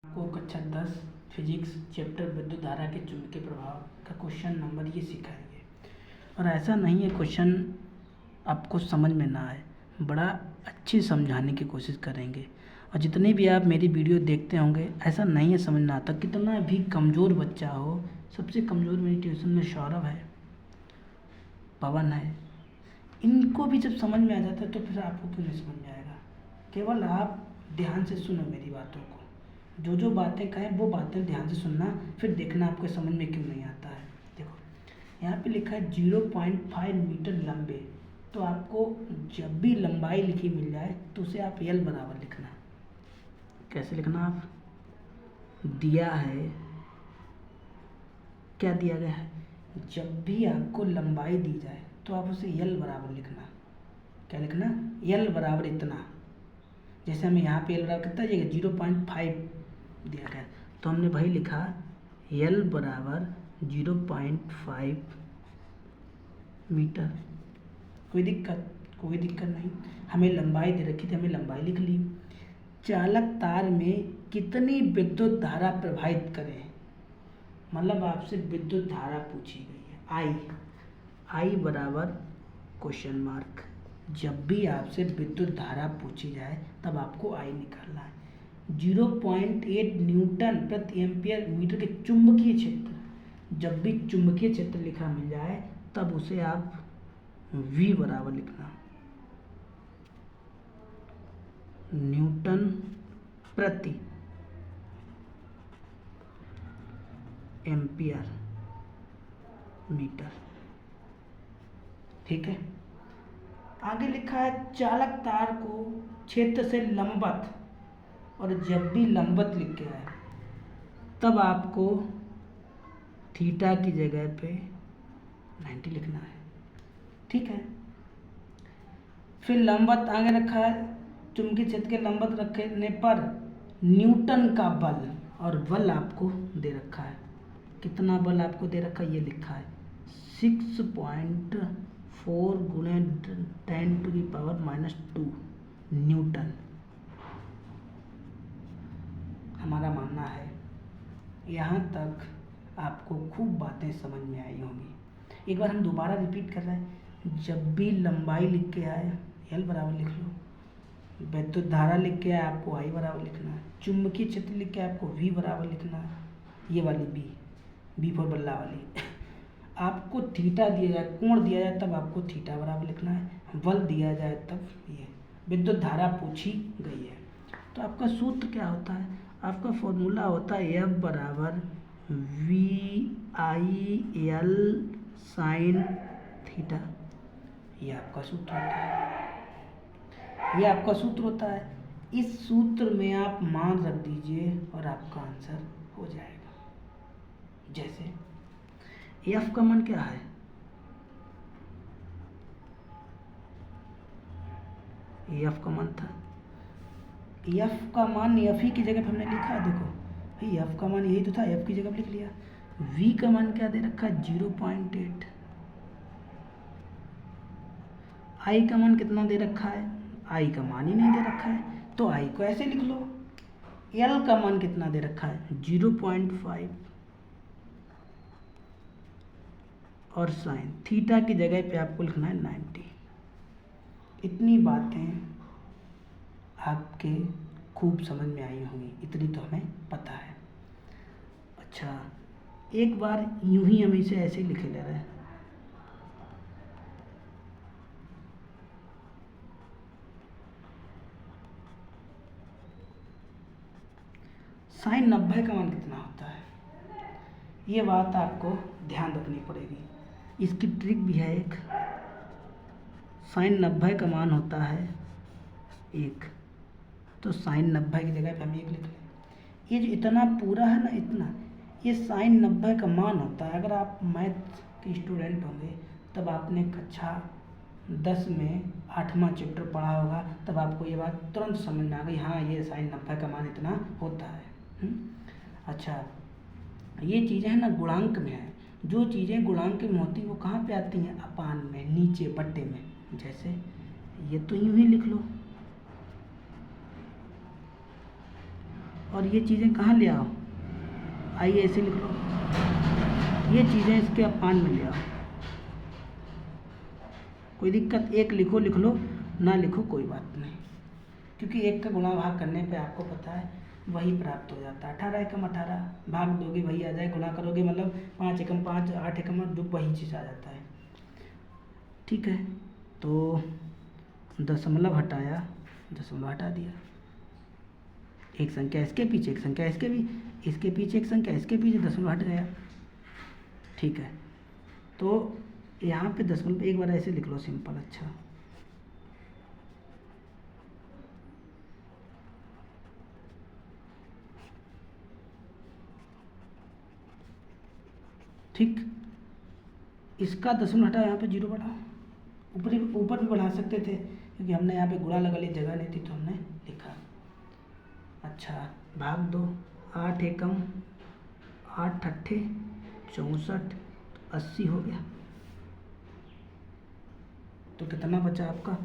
को कक्षा 10 physics chapter विद्युत धारा के चुंबकीय प्रभाव का क्वेश्चन नंबर ये सिखाएंगे। और ऐसा नहीं है क्वेश्चन आपको समझ में ना आए, बड़ा अच्छी समझाने की कोशिश करेंगे। और जितने भी आप मेरी वीडियो देखते होंगे ऐसा नहीं है समझ में आता, कितना भी कमज़ोर बच्चा हो। सबसे कमज़ोर मेरी ट्यूशन में सौरभ है, पवन है, इनको भी जब समझ में आ जाता है तो फिर आपको क्यों नहीं समझ में आएगा। केवल आप ध्यान से सुनो मेरी बातों को, जो बातें कहें वो बातें ध्यान से सुनना, फिर देखना आपको समझ में क्यों नहीं आता है। देखो यहाँ पे लिखा है 0.5 मीटर लंबे, तो आपको जब भी लंबाई लिखी मिल जाए तो उसे आप L बराबर लिखना। कैसे लिखना? आप दिया है, क्या दिया गया है, जब भी आपको लंबाई दी जाए तो आप उसे L बराबर लिखना। क्या लिखना? L बराबर इतना। जैसे हमें यहाँ पे L बराबर कितना दिया 0.5 दिया गया, तो हमने भाई लिखा L बराबर 0.5 मीटर। कोई दिक्कत नहीं। हमें लंबाई दे रखी थी, हमें लंबाई लिख ली। चालक तार में कितनी विद्युत धारा प्रवाहित करें, मतलब आपसे विद्युत धारा पूछी गई है। आई बराबर क्वेश्चन मार्क। जब भी आपसे विद्युत धारा पूछी जाए तब आपको आई निकालना है। 0.8 न्यूटन प्रति एम्पियर मीटर के चुंबकीय क्षेत्र, जब भी चुंबकीय क्षेत्र लिखा मिल जाए तब उसे आप V बराबर लिखना, न्यूटन प्रति एम्पियर मीटर। ठीक है। आगे लिखा है चालक तार को क्षेत्र से लंबवत, और जब भी लंबवत लिख के आए तब आपको थीटा की जगह पे 90 लिखना है। ठीक है। फिर लंबवत आगे रखा है, चुंबकीय क्षेत्र के लंबवत रखने पर न्यूटन का बल, और बल आपको दे रखा है। कितना बल आपको दे रखा है ये लिखा है 6.4 गुणे 10⁻⁻2 न्यूटन। हमारा मानना है यहाँ तक आपको खूब बातें समझ में आई होंगी। एक बार हम दोबारा रिपीट कर रहे हैं। जब भी लंबाई लिख के आए L बराबर लिख लो, विद्युत धारा लिख के आए आपको I बराबर लिखना है, चुंबकीय क्षेत्र लिख के आपको V बराबर लिखना है, ये वाली बी फॉर बल्ला वाली। आपको थीटा दिया जाए, कोण दिया जाए तब आपको थीटा बराबर लिखना है, बल दिया जाए तब ये। विद्युत धारा पूछी गई है तो आपका सूत्र क्या होता है? आपका फॉर्मूला होता है F बराबर VIL साइन थीटा। ये आपका सूत्र होता है, ये आपका सूत्र होता है। इस सूत्र में आप मान रख दीजिए और आपका आंसर हो जाएगा। जैसे F का मान क्या है? F का मान था, F का मान F ही की जगह पे हमने लिखा है। देखो भाई F का मान यही तो था, F की जगह पे लिख लिया। V का मान क्या दे रखा है 0.8। I का मान कितना दे रखा है? I का मान ही नहीं दे रखा है, तो I को ऐसे लिख लो। L का मान कितना दे रखा है 0.5, और साइन थीटा की जगह पे आपको लिखना है 90। इतनी बातें आपके खूब समझ में आई होंगी, इतनी तो हमें पता है। अच्छा, एक बार यूं ही हम इसे ऐसे लिखे ले रहे हैं। साइन 90 का मान कितना होता है, ये बात आपको ध्यान रखनी पड़ेगी। इसकी ट्रिक भी है एक। साइन 90 का मान होता है 1, तो साइन 90 की जगह पे हम 1 लिख लें। ये जो इतना पूरा है ना, इतना, ये साइन 90 का मान होता है। अगर आप मैथ के स्टूडेंट होंगे तब आपने कक्षा 10 में 8वां चैप्टर पढ़ा होगा, तब आपको ये बात तुरंत समझ में आ गई, हाँ ये साइन 90 का मान इतना होता है। अच्छा, ये चीज़ें हैं ना गुणांक में है। जो चीज़ें गुणांक में होती हैं वो कहाँ पे आती हैं? अपान में, नीचे बट्टे में। जैसे ये तो यूं ही लिख लो, और ये चीज़ें कहाँ ले आओ, आइए ऐसे लिख लो, ये चीज़ें इसके अपान में ले आओ, कोई दिक्कत, एक लिखो लिख लो, ना लिखो कोई बात नहीं, क्योंकि एक का गुणा भाग करने पे आपको पता है वही प्राप्त हो जाता है। 18 एकम 18 भाग दोगे वही आ जाए, गुणा करोगे मतलब 5 एकम 5, 8 एकम 2 वही चीज़ आ जाता है। ठीक है, तो दशमलव हटाया, दशमलव हटा दिया, एक संख्या इसके पीछे एक संख्या इसके भी, इसके पीछे एक संख्या इसके पीछे, दशमलव हट गया। ठीक है, तो यहाँ पे दशमलव एक बार ऐसे लिख लो सिंपल। अच्छा, ठीक, इसका दशमलव हटाओ, यहाँ पे जीरो बढ़ाओ, ऊपर भी बढ़ा सकते थे क्योंकि हमने यहाँ पे गुणा लगा ली, जगह नहीं थी तो हमने लिखा। अच्छा, भाग दो, 8 एकम 8 अट्ठे 64, 80 हो गया। तो कितना बचा आपका,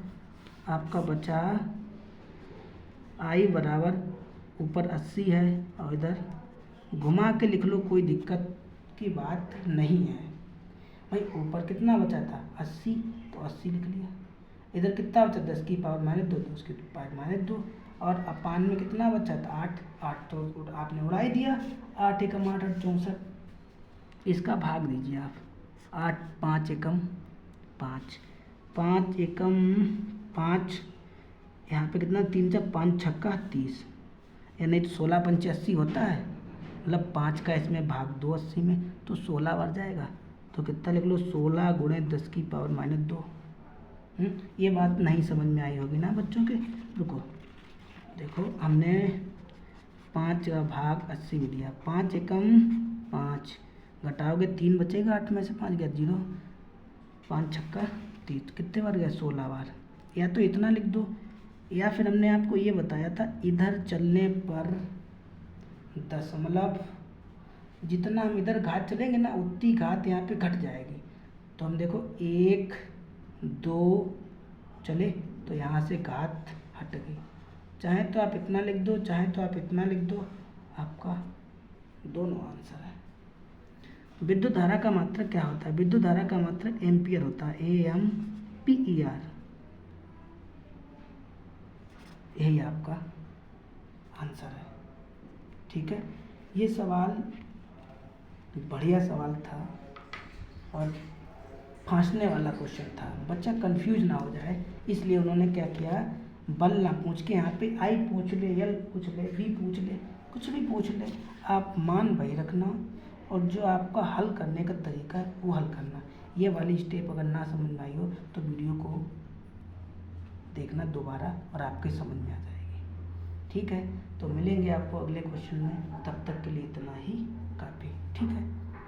आपका बचा आई बराबर ऊपर 80 है और इधर घुमा के लिख लो, कोई दिक्कत की बात नहीं है भाई। ऊपर कितना बचा था 80, तो 80 लिख लिया। इधर कितना बचा 10 की पावर -2, 2 की पावर -2, और अपान में कितना बचा था 8, 8 तो आपने उड़ा ही दिया, 8 एकम 8 8 64, इसका भाग दीजिए आप, 8 5 एकम 5, 5 एकम 5, यहाँ पे कितना 3 × 5 × 30, यानी तो 16 × 5 80 होता है, मतलब 5 का इसमें भाग 2 80 में, तो 16 बार जाएगा, तो कितना लिख लो 16 × 10 की पावर -2। ये बात नहीं समझ में आई होगी ना बच्चों के। रुको, देखो हमने 5 का भाग 80 में दिया, 5 एकम 5, घटाओगे 3 बचेगा, 8 में से 5 गया 0, 5 छक्का 30, कितने बार गया 16 बार। या तो इतना लिख दो, या फिर हमने आपको ये बताया था इधर चलने पर दशमलव, जितना हम इधर घात चलेंगे ना उतनी घात यहाँ पे घट जाएगी। तो हम देखो 1 2 चले तो यहाँ से घात हट गई, चाहे तो आप इतना लिख दो, चाहे तो आप इतना लिख दो, आपका दोनों आंसर है। विद्युत धारा का मात्रक क्या होता है, विद्युत धारा का मात्रक एम्पियर होता है, AMPER, यही आपका आंसर है। ठीक है, ये सवाल बढ़िया सवाल था और फांसने वाला क्वेश्चन था, बच्चा कंफ्यूज ना हो जाए, इसलिए उन्होंने क्या किया, बल ना पूछ के यहाँ पे आई पूछ ले, एल पूछ ले, वी पूछ ले, कुछ भी पूछ ले, आप मान वही रखना और जो आपका हल करने का तरीका है वो हल करना। ये वाली स्टेप अगर ना समझ में आई हो तो वीडियो को देखना दोबारा और आपके समझ में आ जाएगी। ठीक है, तो मिलेंगे आपको अगले क्वेश्चन में, तब तक के लिए इतना ही काफ़ी। ठीक है।